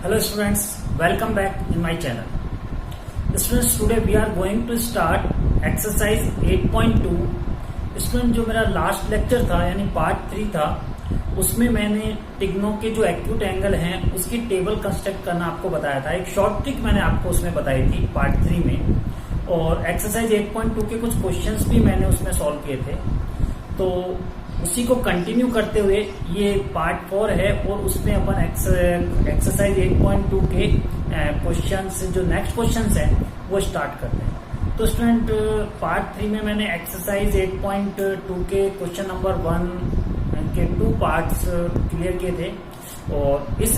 Hello students, welcome back in my channel. Students, today we are going to start exercise 8.2. Student, जो मेरा last lecture था यानी part 3 था, उसमें मैंने टिग्नो के जो एक्यूट एंगल हैं उसकी टेबल कंस्ट्रक्ट करना आपको बताया था। एक शॉर्ट ट्रिक मैंने आपको उसमें बताई थी पार्ट 3 में, और एक्सरसाइज 8.2 के कुछ क्वेश्चंस भी मैंने उसमें सॉल्व किए थे। तो उसी को कंटिन्यू करते हुए ये पार्ट 4 है और उसमें अपन एक्सरसाइज 8.2 के क्वेश्चंस, जो नेक्स्ट क्वेश्चंस हैं वो स्टार्ट करते हैं। तो स्टूडेंट, पार्ट 3 में मैंने एक्सरसाइज 8.2 के क्वेश्चन नंबर 1 के 2 पार्ट्स क्लियर किए थे, और इस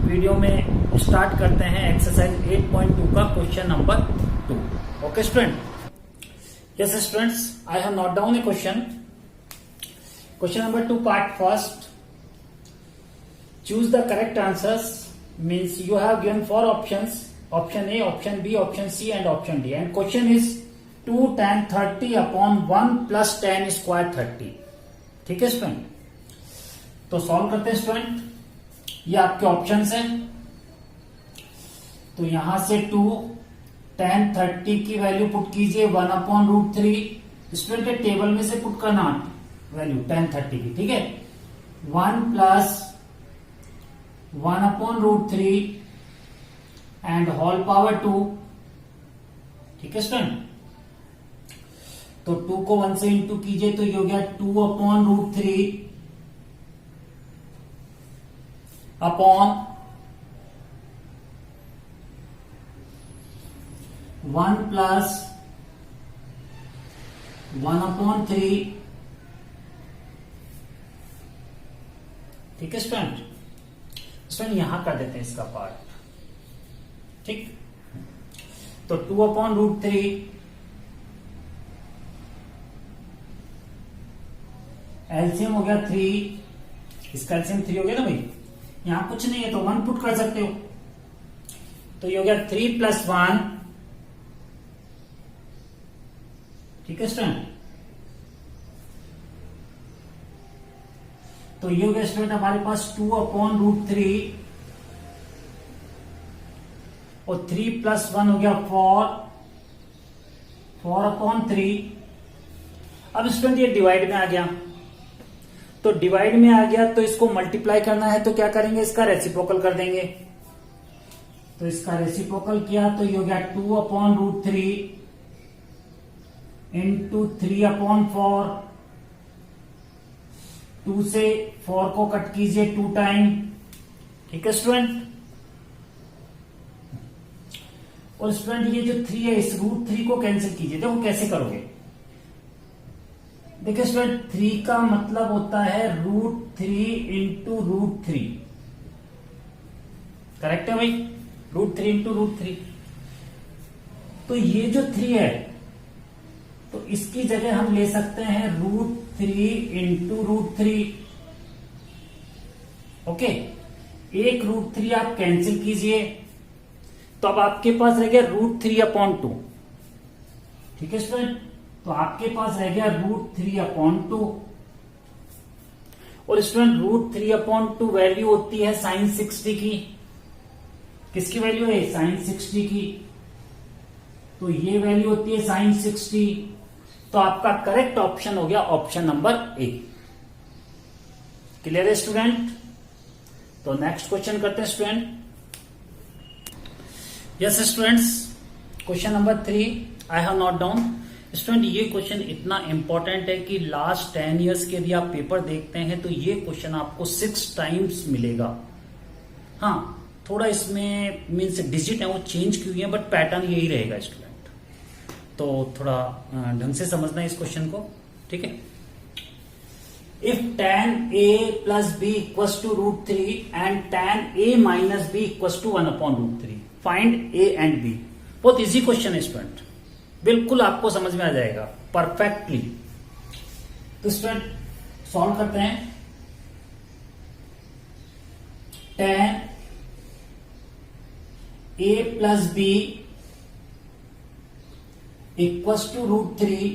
वीडियो में स्टार्ट करते हैं एक्सरसाइज 8.2 का question number 2। Okay student? Yes students, I have note down a question. Question number 2, part first. Choose the correct answers. Means you have given 4 options: option A, option B, option C, and option D. And question is 2 tan 30 upon 1 plus tan square 30. ठीक है student? तो solve करते हैं student. ये आपके options हैं। तो यहां से 2 tan 30 की वैल्यू पुट कीजिए 1 अपॉन रूट 3। स्टूडेंट के टेबल में से पुट करना वैल्यू tan 30 की, ठीक है। 1 plus 1 upon root 3 and whole power 2, ठीक है स्टूडेंट। तो 2 को 1 से इंटू कीजिए तो ये हो गया 2 upon root 3 upon 1 plus 1 upon 3, ठीक है स्टूडेंट। यहां कर देते हैं इसका पार्ट, ठीक। तो 2 अपॉन रूट 3 एलसीएम हो गया 3, इसका एलसीएम 3 हो गया ना भाई। यहां कुछ नहीं है तो 1 पुट कर सकते हो, तो ये हो गया 3 प्लस 1, ठीक है स्टूडेंट। तो ये हो गया स्टूडेंट हमारे पास 2 अपॉन रूट 3 और 3 प्लस 1 हो गया 4 अपॉन 3। अब स्टूडेंट ये डिवाइड में आ गया, तो डिवाइड में आ गया तो इसको मल्टीप्लाई करना है, तो क्या करेंगे, इसका रेसिप्रोकल कर देंगे। तो इसका रेसिप्रोकल किया तो ये हो गया 2 अपॉन रूट 3 इंटू 3 अपॉन 4। 2 से 4 को कट कीजिए 2 टाइम, ठीक है स्टूडेंट। और स्टूडेंट ये जो 3 है इस रूट 3 को कैंसिल कीजिए। देखो कैसे करोगे, देखिए स्टूडेंट 3 का मतलब होता है रूट 3 इंटू रूट 3, करेक्ट है भाई, रूट 3 इंटू रूट 3। तो ये जो 3 है तो इसकी जगह हम ले सकते हैं रूट 3 इंटू रूट 3। ओके, एक रूट 3 आप कैंसिल कीजिए तो अब आपके पास रह गया रूट 3 अपॉन 2, ठीक है स्टूडेंट। तो आपके पास रह गया रूट 3 अपॉन 2, और स्टूडेंट रूट 3 अपॉन 2 वैल्यू होती है साइन 60 की। किसकी वैल्यू है, साइन 60 की। तो ये वैल्यू होती है साइन 60। तो आपका करेक्ट ऑप्शन हो गया ऑप्शन नंबर ए। क्लियर है स्टूडेंट? तो नेक्स्ट क्वेश्चन करते हैं student. Yes students, question number 3 I have note down. Student ये क्वेश्चन इतना इंपॉर्टेंट है कि लास्ट 10 इयर्स के यदि आप पेपर देखते हैं तो ये क्वेश्चन आपको 6 टाइम्स मिलेगा। हाँ, थोड़ा इसमें मीन्स डिजिट है वो चेंज की हुई है, बट पैटर्न यही रहेगा स्टूडेंट। तो थोड़ा ढंग से समझना है इस क्वेश्चन को, ठीक है। If tan a plus B equals to root 3 and tan a minus B equals to 1 upon root 3, find a and b। बहुत इजी क्वेश्चन है स्टूडेंट, बिल्कुल आपको समझ में आ जाएगा परफेक्टली। तो स्टूडेंट सॉल्व करते हैं। tan a plus B equals to root 3।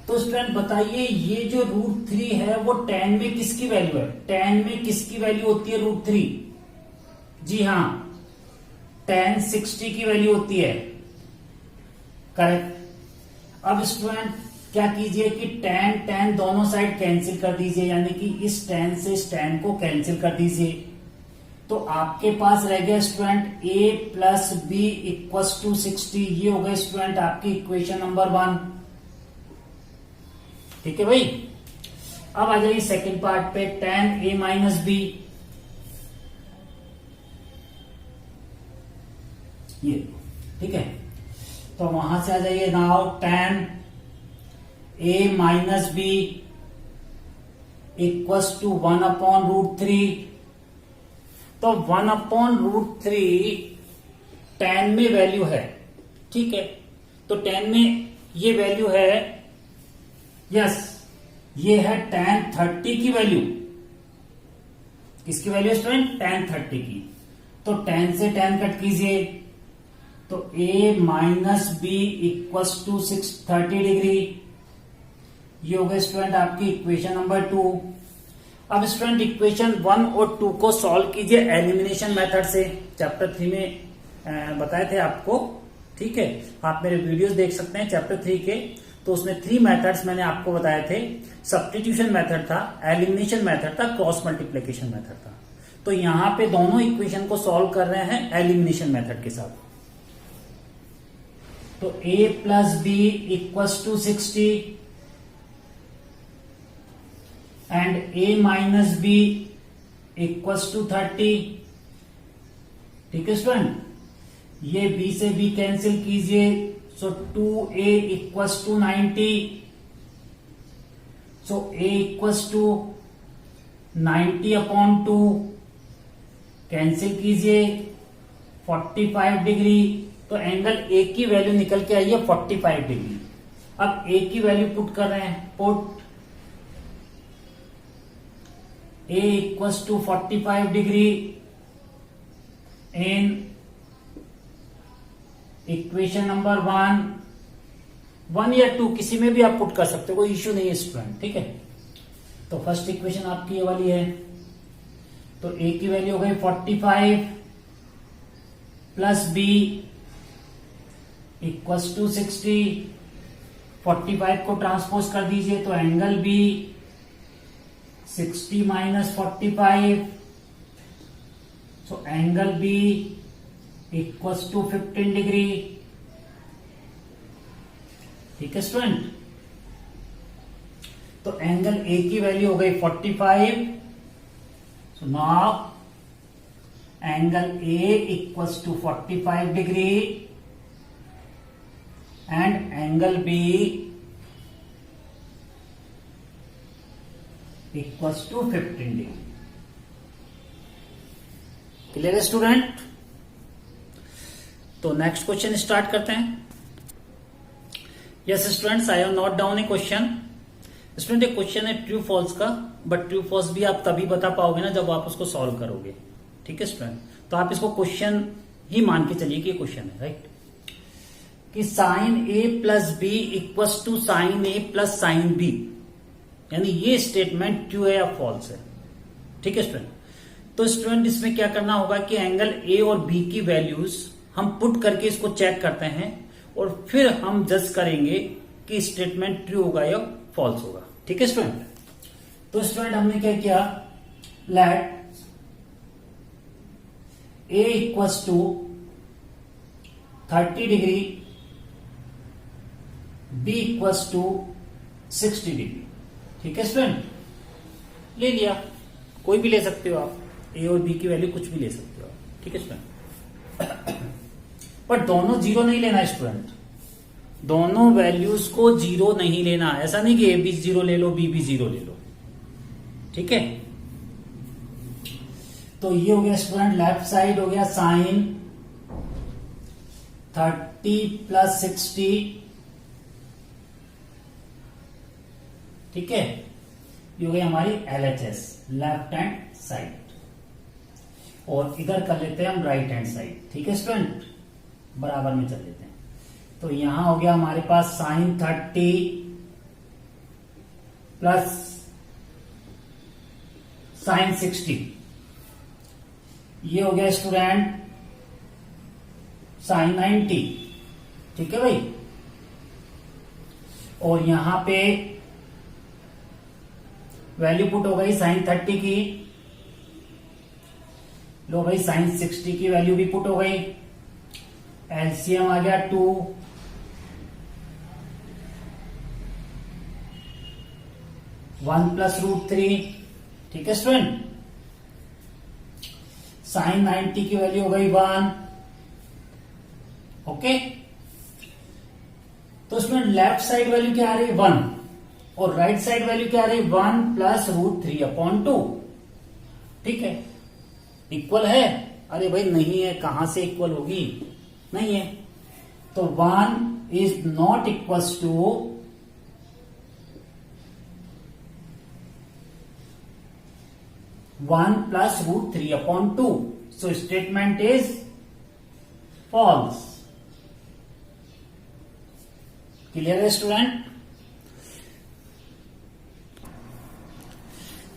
तो स्टूडेंट बताइए ये जो रूट 3 है वो tan में किसकी वैल्यू है, tan में किसकी वैल्यू होती है रूट 3, जी हाँ, tan 60 की वैल्यू होती है, करेक्ट। अब स्टूडेंट क्या कीजिए कि tan दोनों साइड कैंसिल कर दीजिए, यानी कि इस tan से इस tan को कैंसिल कर दीजिए। तो आपके पास रह गया student a plus B equals to 60। ये हो गया स्टूडेंट आपकी इक्वेशन नंबर 1। ठीक है भाई। अब आ जाइए सेकंड पार्ट पे, tan a माइनस बी, ये ठीक है। तो वहां से आ जाइए, now tan a minus B equals to 1/√3। तो 1/√3 tan में वैल्यू है, ठीक है। तो tan में ये वैल्यू है, यस, ये है tan 30 की वैल्यू। किसकी वैल्यू स्टूडेंट? tan 30 की। तो tan से tan कट कीजिए, तो a minus B equals to 30 degree. ये हो गया स्टूडेंट आपकी इक्वेशन नंबर 2। अब स्टूडेंट इक्वेशन 1 और 2 को सॉल्व कीजिए एलिमिनेशन मेथड से। चैप्टर 3 में बताए थे आपको, ठीक है। आप मेरे वीडियोस देख सकते हैं चैप्टर 3 के। तो उसमें 3 मेथड्स मैंने आपको बताए थे। सब्स्टिट्यूशन मेथड था, एलिमिनेशन मेथड था, क्रॉस मल्टीप्लीकेशन मेथड था। तो यहां पे दोनों इक्वेशन को सॉल्व कर रहे हैं एलिमिनेशन मेथड के साथ। तो a plus B equals to 60 and a minus B equals to 30। ठीक है स्टूडेंट, ये b से b कैंसिल कीजिए, so 2a equals to 90। So a equals to 90/2 cancel कीजिए, 45 डिग्री। तो एंगल ए की वैल्यू निकल के आई है 45 डिग्री। अब ए की वैल्यू पुट कर रहे हैं, put A equals to 45 degree in equation number 1 या 2, किसी में भी आप पुट कर सकते हो, कोई इश्यू नहीं है स्टूडेंट, ठीक है। तो फर्स्ट इक्वेशन आपकी ये वाली है। तो ए की वैल्यू हो गई 45 प्लस बी इक्वस टू 60। 45 को ट्रांसपोज कर दीजिए, तो angle B 60 minus 45, so angle B equals to 15 degree. ठीक है स्टूडेंट। तो एंगल ए की वैल्यू हो गई 45। So now angle A equals to 45 degree and angle B equals to 15 degree। Clear है स्टूडेंट? तो नेक्स्ट क्वेश्चन स्टार्ट करते हैं। Yes students, I have note down a question. Student एक question है true false का, but true false भी आप तभी बता पाओगे ना जब आप उसको सॉल्व करोगे। ठीक है स्टूडेंट, तो आप इसको क्वेश्चन ही मान के चलिए कि क्वेश्चन है, राइट। कि sine A plus B equals to sine A plus sine B, यानी ये स्टेटमेंट ट्रू है या फॉल्स है। ठीक है स्टूडेंट। तो स्टूडेंट इसमें क्या करना होगा कि एंगल ए और बी की वैल्यूज हम पुट करके इसको चेक करते हैं और फिर हम जज करेंगे कि स्टेटमेंट ट्रू होगा या फॉल्स होगा। ठीक है स्टूडेंट। तो स्टूडेंट हमने क्या किया, let A equals to 30 degree, B equals to 60 degree. ठीक है स्टूडेंट, ले लिया, कोई भी ले सकते हो आप, ए और बी की वैल्यू कुछ भी ले सकते हो आप। ठीक है स्टूडेंट। पर दोनों जीरो नहीं लेना स्टूडेंट, दोनों वैल्यूज को जीरो नहीं लेना। ऐसा नहीं कि ए भी जीरो ले लो, बी भी जीरो ले लो। ठीक है। तो ये हो गया स्टूडेंट, लेफ्ट साइड हो गया साइन 30 प्लस 60। ठीक है, ये हो गई हमारी LHS, लेफ्ट हैंड साइड। और इधर कर लेते हैं हम राइट हैंड साइड। ठीक है स्टूडेंट, बराबर में चल लेते हैं। तो यहां हो गया हमारे पास साइन 30 प्लस साइन 60। ये हो गया स्टूडेंट साइन 90, ठीक है भाई। और यहां पे वैल्यू पुट हो गई साइन 30 की, लो भाई साइन 60 की वैल्यू भी पुट हो गई, एलसीएम आ गया 2, वन प्लस रूट 3, ठीक है स्टूडेंट। साइन 90 की वैल्यू हो गई 1, ओके। तो इसमें लेफ्ट साइड वैल्यू क्या आ रही है 1 और राइट साइड वैल्यू क्या आ रही है 1 प्लस रूट 3/2, ठीक है। इक्वल है? अरे भाई नहीं है, कहां से इक्वल होगी, नहीं है। तो 1 is not equals to 1 plus root 3/2, so statement is false. Clear है स्टूडेंट?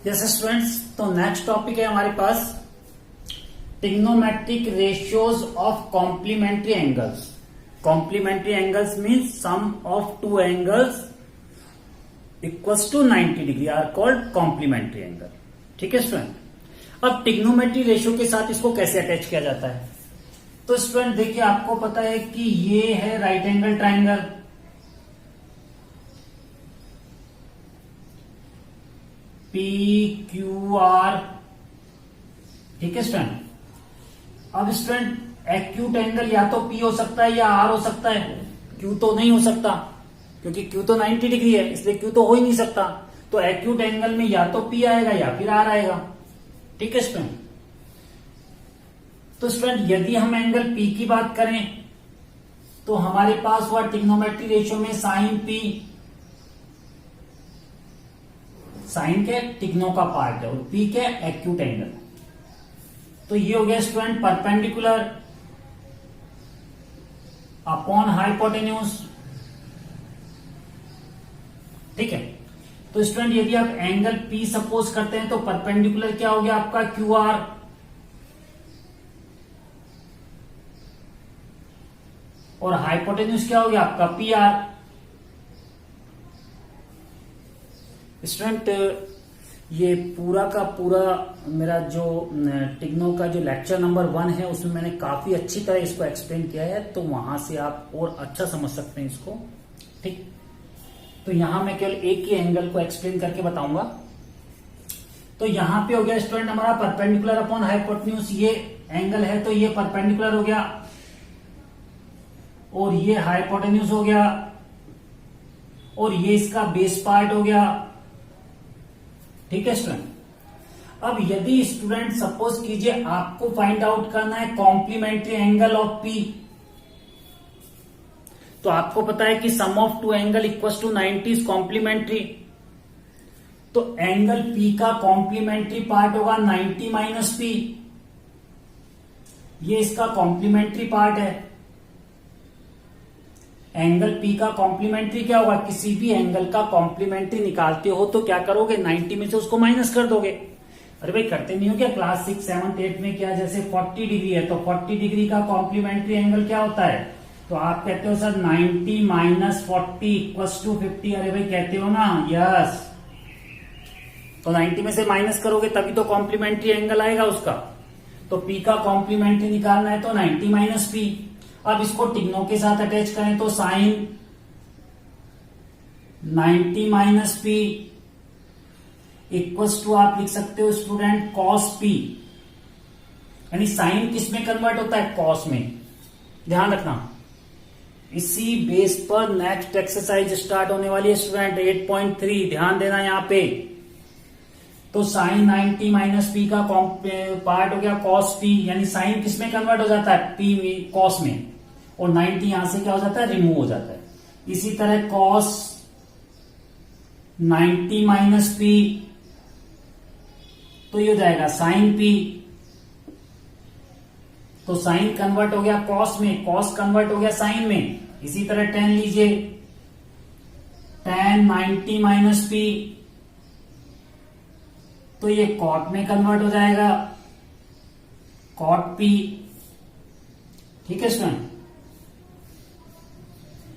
यस स्टूडेंट्स, तो नेक्स्ट टॉपिक है हमारे पास trigonometric ratios of complementary angles. Complementary angles means sum of two angles equals to 90 degree are called complementary angle, ठीक है student. अब trigonometry ratio के साथ इसको कैसे अटैच किया जाता है? तो स्टूडेंट देखिए, आपको पता है कि ये है राइट एंगल ट्राइंगल, PQR, ठीक है स्टूडेंट। अब स्टूडेंट एक्यूट एंगल या तो P हो सकता है या R हो सकता है, Q तो नहीं हो सकता क्योंकि Q तो 90 डिग्री है, इसलिए Q तो हो ही नहीं सकता। तो एक्यूट एंगल में या तो P आएगा या फिर R आएगा, ठीक है स्टूडेंट। तो स्टूडेंट यदि हम एंगल P की बात करें तो हमारे पास हुआ ट्रिग्नोमेट्री रेशियो में साइन P, साइन के टिग्नो का पार्ट है और P के एक्यूट एंगल। तो ये हो गया स्टूडेंट परपेंडिकुलर अपॉन हाइपोटेन्यूज, ठीक है। तो स्टूडेंट यदि आप एंगल P सपोज करते हैं तो परपेंडिकुलर क्या हो गया आपका QR, और हाइपोटेन्यूज क्या हो गया आपका PR। स्टूडेंट ये पूरा का पूरा मेरा जो टिग्नो का जो लेक्चर नंबर 1 है उसमें मैंने काफी अच्छी तरह इसको एक्सप्लेन किया है, तो वहां से आप और अच्छा समझ सकते हैं इसको, ठीक। तो यहां मैं केवल एक ही एंगल को एक्सप्लेन करके बताऊंगा। तो यहां पे हो गया स्टूडेंट हमारा परपेंडिकुलर अपॉन हाइपोटेन्यूज, ये एंगल है तो ये परपेंडिकुलर हो गया और ये हाइपोटेन्यूज हो गया और ये इसका बेस पार्ट हो गया, ठीक है स्टूडेंट। अब यदि स्टूडेंट सपोज कीजिए आपको फाइंड आउट करना है कॉम्प्लीमेंट्री एंगल ऑफ P, तो आपको पता है कि sum of two angle equals to 90 is complementary. तो एंगल P का कॉम्प्लीमेंट्री पार्ट होगा 90 माइनस P, ये इसका कॉम्प्लीमेंट्री पार्ट है। एंगल P का कॉम्प्लीमेंट्री क्या होगा, किसी भी एंगल का कॉम्प्लीमेंट्री निकालते हो तो क्या करोगे 90 में से उसको माइनस कर दोगे। अरे भाई करते नहीं हो क्या क्लास 6, 7, 8 में, क्या जैसे 40 डिग्री है तो 40 डिग्री का कॉम्प्लीमेंट्री एंगल क्या होता है, तो आप कहते हो सर 90 माइनस 40 इक्वल्स टू 50, अरे भाई कहते हो ना, यस। तो 90 में से माइनस करोगे तभी तो कॉम्प्लीमेंट्री एंगल आएगा उसका। तो P का कॉम्प्लीमेंट्री निकालना है तो 90 माइनस P। अब इसको टिग्नो के साथ अटैच करें तो sine 90 minus P equals to आप लिख सकते हो स्टूडेंट कॉस P, यानी साइन किस में कन्वर्ट होता है, कॉस में। ध्यान रखना, इसी बेस पर नेक्स्ट एक्सरसाइज स्टार्ट होने वाली है स्टूडेंट 8.3, ध्यान देना यहां पे। तो साइन 90 माइनस P का पार्ट हो गया कॉस P, यानी साइन किस में कन्वर्ट हो जाता है, P में, कॉस में, और 90 यहां से क्या हो जाता है, रिमूव हो जाता है। इसी तरह कॉस 90 माइनस P, तो ये हो जाएगा साइन P। तो साइन कन्वर्ट हो गया कॉस में, कॉस कन्वर्ट हो गया साइन में। इसी तरह टेन लीजिए, टेन 90 माइनस P, तो ये कॉट में कन्वर्ट हो जाएगा कॉट पी, ठीक है स्टूडेंट।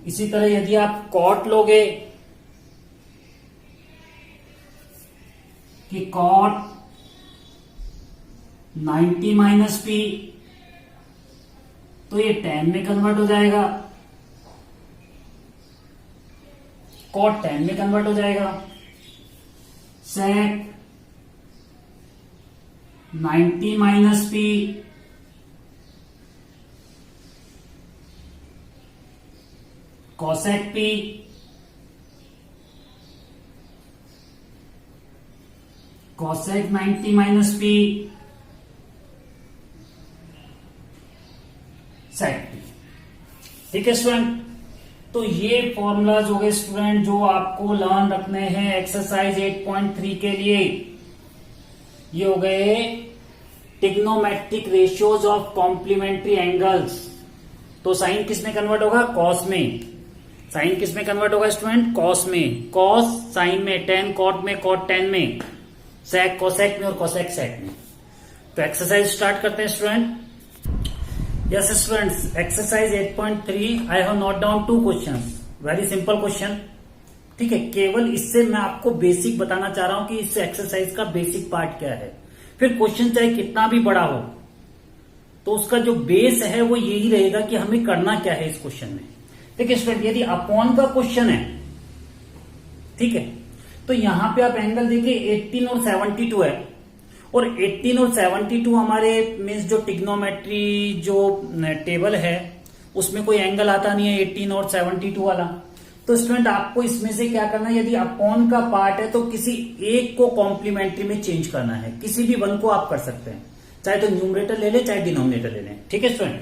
इसी तरह यदि आप कॉट लोगे कि कॉट 90 माइनस पी, तो ये tan में कन्वर्ट हो जाएगा, कॉट tan में कन्वर्ट हो जाएगा। sec 90 minus P cosec p cosec 90 minus P sec p, ठीक है स्टूडेंट। तो ये फॉर्मूलाज हो गए स्टूडेंट जो आपको लर्न रखने हैं एक्सरसाइज 8.3 के लिए। ये हो गए trigonometric ratios of complementary angles. तो साइन किस में कन्वर्ट होगा? कॉस में। साइन किस में कन्वर्ट होगा स्टूडेंट? कॉस में। कॉस साइन में, टेन कॉट में, कॉट टेन में, सेक कोसेक में और कोसेक सेक में। तो एक्सरसाइज स्टार्ट करते हैं student. Yes students, exercise 8.3 I have note down 2 questions, very simple question, ठीक है। केवल इससे मैं आपको बेसिक बताना चाह रहा हूं कि इस एक्सरसाइज का बेसिक पार्ट क्या है। फिर क्वेश्चन चाहे कितना भी बड़ा हो तो उसका जो बेस है वो यही रहेगा कि हमें करना क्या है इस क्वेश्चन में। देखिए स्टूडेंट, यदि अपॉन का क्वेश्चन है, ठीक है, तो यहां पे आप एंगल देखिए 18 और 72 है, और 18 और 72 हमारे मीन्स जो टिग्नोमेट्री जो टेबल है उसमें कोई एंगल आता नहीं है 18 और 72 वाला। तो स्टूडेंट आपको इसमें से क्या करना है, यदि अपॉन का पार्ट है तो किसी एक को कॉम्प्लीमेंट्री में चेंज करना है। किसी भी वन को आप कर सकते हैं, चाहे तो न्यूमरेटर ले ले चाहे डिनोमिनेटर ले लें, ठीक है स्टूडेंट।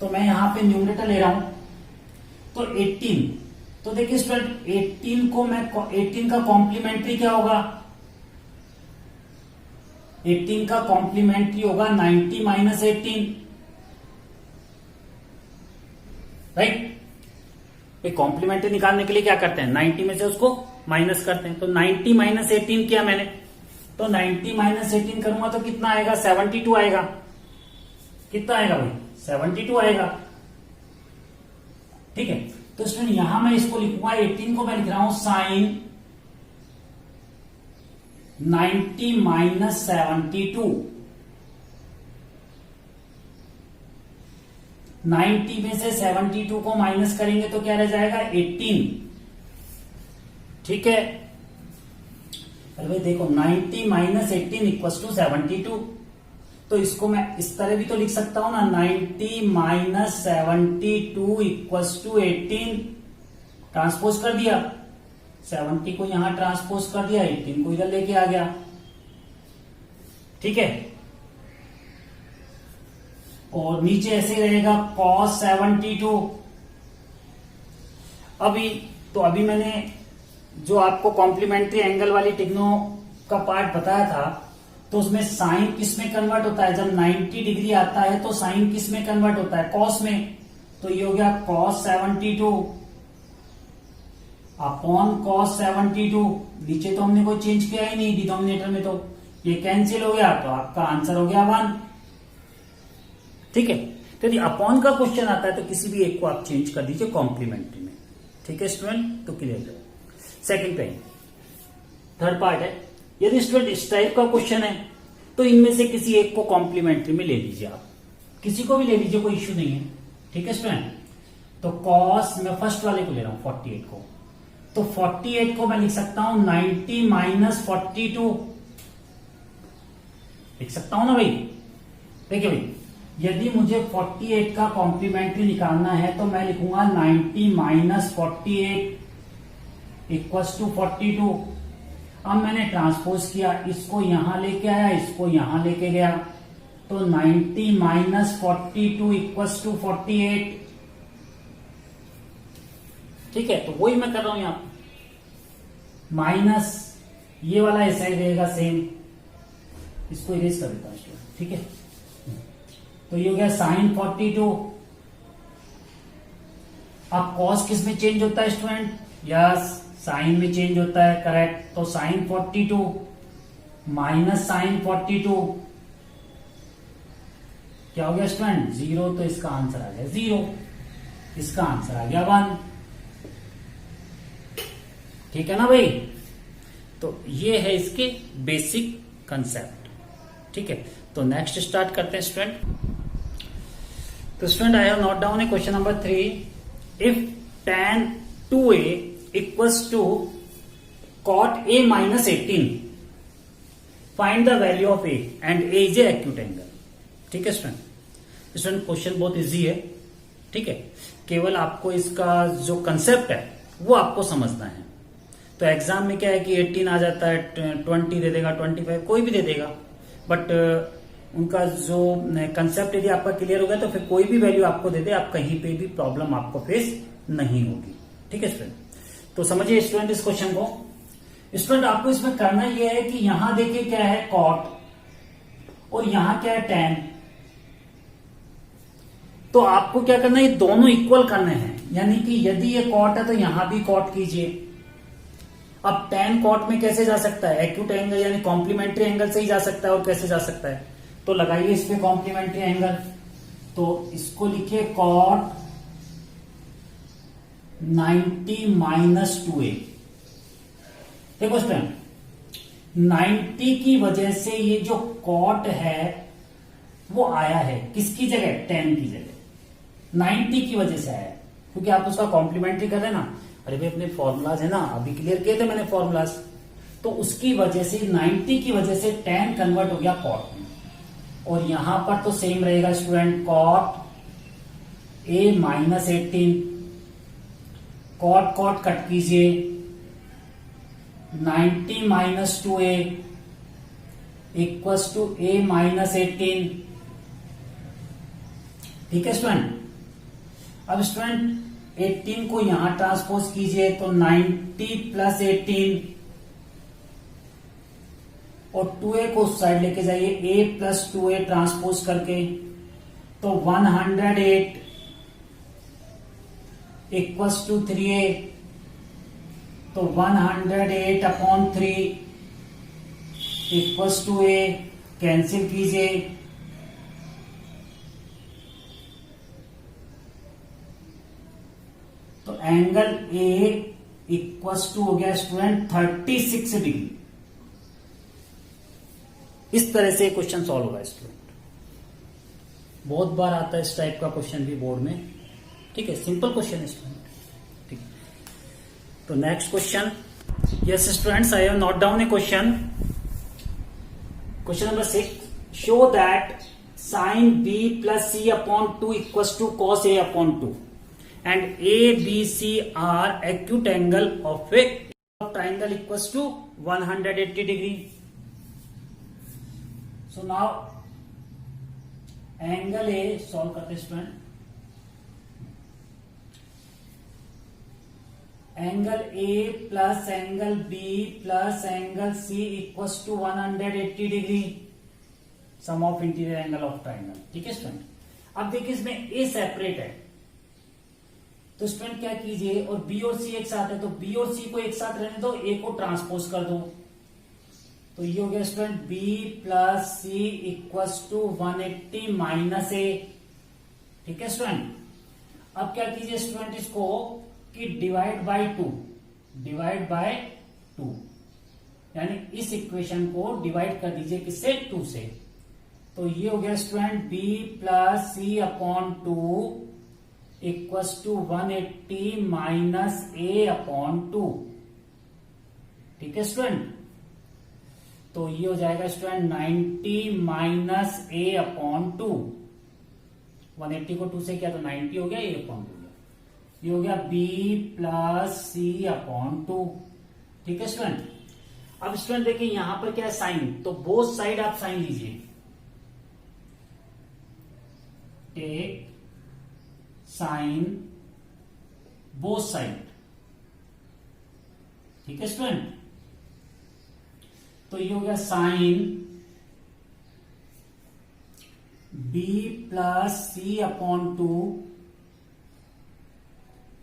तो मैं यहां पे न्यूमरेटर ले रहा हूं, तो 18, तो देखिए स्टूडेंट 18 को मैं 18 का कॉम्प्लीमेंट्री क्या होगा? 18 का कॉम्प्लीमेंट्री होगा 90 माइनस 18, राइट। कॉम्प्लीमेंट्री निकालने के लिए क्या करते हैं? 90 में से उसको माइनस करते हैं। तो 90 माइनस 18 किया मैंने, तो 90 माइनस 18 करूंगा तो कितना आएगा? 72 आएगा। कितना आएगा भाई? 72 आएगा, ठीक है। तो स्टूडेंट यहां मैं इसको लिखूंगा, 18 को मैं लिख रहा हूं साइन 90 माइनस 72। 90 में से 72 को माइनस करेंगे तो क्या रह जाएगा? 18, ठीक है। अरे भाई देखो 90 माइनस 18 इक्वल टू 72, तो इसको मैं इस तरह भी तो लिख सकता हूं ना, 90 माइनस 72 इक्वल टू 18। ट्रांसपोज कर दिया, 70 को यहां ट्रांसपोज कर दिया, 18 को इधर लेके आ गया, ठीक है। और नीचे ऐसे रहेगा cos 72। अभी मैंने जो आपको कॉम्प्लीमेंट्री एंगल वाली टिग्नो का पार्ट बताया था, तो उसमें साइन किस में कन्वर्ट होता है? जब 90 डिग्री आता है तो साइन किस में कन्वर्ट होता है? कॉस में। तो ये हो गया cos 72 अपॉन cos 72। नीचे तो हमने कोई चेंज किया ही नहीं डिनोमिनेटर में, तो ये कैंसिल हो गया, तो आपका आंसर हो गया 1, ठीक है। तो यदि अपॉन का क्वेश्चन आता है तो किसी भी एक को आप चेंज कर दीजिए कॉम्प्लीमेंट्री में, ठीक है स्टूडेंट। तो क्लियर है। सेकंड टाइम, थर्ड पार्ट है, यदि स्टूडेंट इस टाइप का क्वेश्चन है तो इनमें से किसी एक को कॉम्प्लीमेंट्री में ले लीजिए, आप किसी को भी ले लीजिए, कोई इश्यू नहीं है, ठीक है स्टूडेंट। तो कॉस, मैं फर्स्ट वाले को ले रहा हूं 48 को, तो 48 को मैं लिख सकता हूं 90 माइनस 42, लिख सकता हूं ना भाई। देखिए भाई, यदि मुझे 48 का कॉम्प्लीमेंट्री निकालना है तो मैं लिखूंगा 90 माइनस 48 इक्वल्स टू 42। अब मैंने ट्रांसपोज किया, इसको यहां लेके आया, इसको यहां लेके गया, तो 90 माइनस 42 इक्वल्स टू 48, ठीक है। तो वही मैं कर रहा हूं यहां, माइनस ये वाला ऐसा ही रहेगा सेम, इसको इरेज कर देता हूं, ठीक है। तो ये हो गया साइन 42। अब कॉस किस में चेंज होता है स्टूडेंट? यस, साइन में चेंज होता है, करेक्ट। तो साइन 42 माइनस साइन 42 क्या हो गया स्टूडेंट 0, तो इसका आंसर आ गया 0, इसका आंसर आ गया 1। ठीक है ना भाई। तो ये है इसके बेसिक कंसेप्ट। ठीक है, तो नेक्स्ट स्टार्ट करते हैं स्टूडेंट। तो student I have note down a question number 3। If tan 2a equals to cot a minus 18, find the value of a and a is a acute angle. ठीक है student question बहुत easy है। ठीक है, केवल आपको इसका जो कंसेप्ट है वो आपको समझना है। तो एग्जाम में क्या है कि 18 आ जाता है, 20 दे देगा, 25 कोई भी दे देगा, बट उनका जो कंसेप्ट यदि आपका क्लियर हो गया तो फिर कोई भी वैल्यू आपको दे दे, आप कहीं पे भी प्रॉब्लम आपको फेस नहीं होगी। ठीक है स्टूडेंट, तो समझिए स्टूडेंट इस क्वेश्चन को। स्टूडेंट आपको इसमें करना यह है कि यहां देखिए क्या है कॉट और यहां क्या है टैन। तो आपको क्या करना है, ये दोनों इक्वल करने हैं, यानी कि यदि ये कॉट है तो यहां भी कॉट कीजिए। अब टैन कॉट में कैसे जा सकता है, एक्यूट एंगल यानी कॉम्प्लीमेंट्री एंगल से ही जा सकता है। और कैसे जा सकता है, तो लगाइए इस पे कॉम्प्लीमेंट्री एंगल। तो इसको लिखिए कॉट 90 माइनस 2a। देखो स्टूडेंट 90 की वजह से ये जो कॉट है वो आया है किसकी जगह, टैन की जगह। 90 की वजह से आया है क्योंकि आप उसका कॉम्प्लीमेंट्री कर रहे हैं ना। अरे भाई अपने फॉर्मूलाज है ना, अभी क्लियर किए थे मैंने फॉर्मूलाज। तो उसकी वजह से 90 की वजह से टैन कन्वर्ट हो गया कॉट में। और यहां पर तो सेम रहेगा student, cot a minus 18, cot cot cut कीजिए, 90 minus 2a equals to a minus 18। ठीक है स्टूडेंट। अब स्टूडेंट 18 को यहां ट्रांसपोज कीजिए तो 90 प्लस 18 और 2a को उस साइड लेके जाइए, a प्लस 2a ट्रांसपोज करके, तो 108 इक्वल्स टू 3a। तो 108 upon 3 equals to a, cancel कीजिए, तो एंगल A इक्वल्स टू हो गया स्टूडेंट 36 डिग्री। इस तरह से क्वेश्चन सॉल्व होगा स्टूडेंट। बहुत बार आता है इस टाइप का क्वेश्चन भी बोर्ड में। ठीक है, सिंपल क्वेश्चन है स्टूडेंट। ठीक, तो next question. Yes students, I have note down a question. Question number 6, show that sine b plus c upon 2 equals to cos a upon 2 and ABC are acute angle of a triangle equals to 180 degree. So now angle A solve करते student. Angle A plus angle B plus angle C equals to 180 degree, sum of interior angle of triangle. ठीक है student. अब देखिए इसमें A separate है तो student क्या कीजिए, और B और C एक साथ है तो B और C को एक साथ रहने दो, A को ट्रांसपोज कर दो। तो ये हो गया student B plus C equals to 180 minus A। ठीक है स्टूडेंट। अब क्या कीजिए स्टूडेंट इसको कि डिवाइड बाय 2, डिवाइड बाय 2 यानी इस इक्वेशन को डिवाइड कर दीजिए किससे, 2 से। तो ये हो गया student B plus C upon 2 equals to 180 minus A upon 2। ठीक है स्टूडेंट। तो ये हो जाएगा स्टूडेंट 90 माइनस A अपॉन 2। 180 को 2 से किया तो 90 हो गया, A अपॉन 2 हो गया। ये हो गया B प्लस C अपॉन 2। ठीक है स्टूडेंट। अब स्टूडेंट देखिए यहां पर क्या है साइन, तो बोथ साइड आप साइन लीजिए। Take sine both side. ठीक है स्टूडेंट। तो ये हो गया sine B plus C upon 2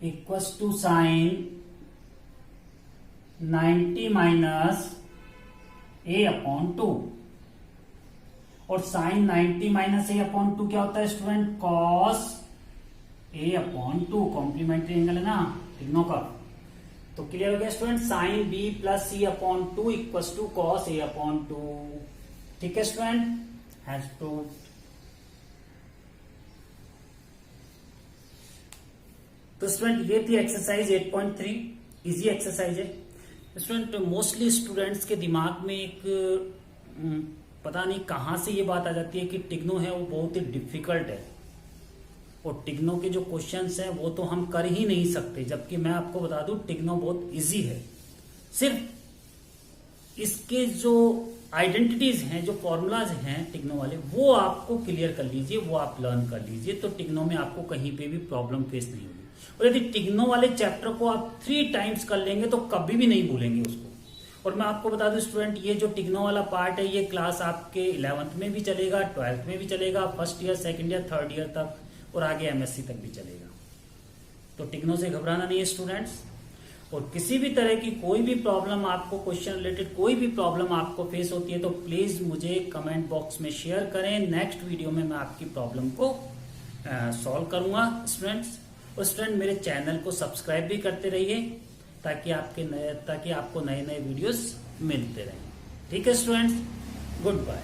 equals to sine 90 minus A upon 2। और साइन 90 माइनस ए अपॉन 2 क्या होता है student? Cos A upon 2, complementary angle है ना टिग्नो का। तो क्लियर हो गया student, sine B plus C upon 2 equals to cos A upon 2। ठीक है स्टूडेंट, हैज प्रूव्ड। तो स्टूडेंट ये थी एक्सरसाइज 8.3, इजी एक्सरसाइज है स्टूडेंट। मोस्टली स्टूडेंट्स के दिमाग में एक पता नहीं कहां से ये बात आ जाती है कि टिग्नो है वो बहुत ही डिफिकल्ट है और टिग्नो के जो क्वेश्चंस हैं वो तो हम कर ही नहीं सकते, जबकि मैं आपको बता दूं टिग्नो बहुत इजी है। सिर्फ इसके जो आइडेंटिटीज हैं, जो फॉर्मूलाज हैं टिग्नो वाले, वो आपको क्लियर कर लीजिए, वो आप लर्न कर लीजिए, तो टिग्नो में आपको कहीं पे भी प्रॉब्लम फेस नहीं होगी। और यदि टिग्नो वाले चैप्टर को आप 3 टाइम्स कर लेंगे तो कभी भी नहीं भूलेंगे उसको। और मैं आपको बता दूं स्टूडेंट, ये जो टिग्नो वाला पार्ट है ये क्लास आपके 11th में भी चलेगा, 12th में भी चलेगा, first year, second year, third year तक, और आगे एमएससी तक भी चलेगा। तो टिग्नो से घबराना नहीं है स्टूडेंट्स। और किसी भी तरह की कोई भी प्रॉब्लम आपको, क्वेश्चन रिलेटेड कोई भी प्रॉब्लम आपको फेस होती है तो प्लीज मुझे कमेंट बॉक्स में शेयर करें। नेक्स्ट वीडियो में मैं आपकी प्रॉब्लम को सॉल्व करूंगा स्टूडेंट्स। और स्टूडेंट मेरे चैनल को सब्सक्राइब भी करते रहिए ताकि आपको नए नए वीडियोस मिलते रहें। ठीक है स्टूडेंट्स, गुड बाय।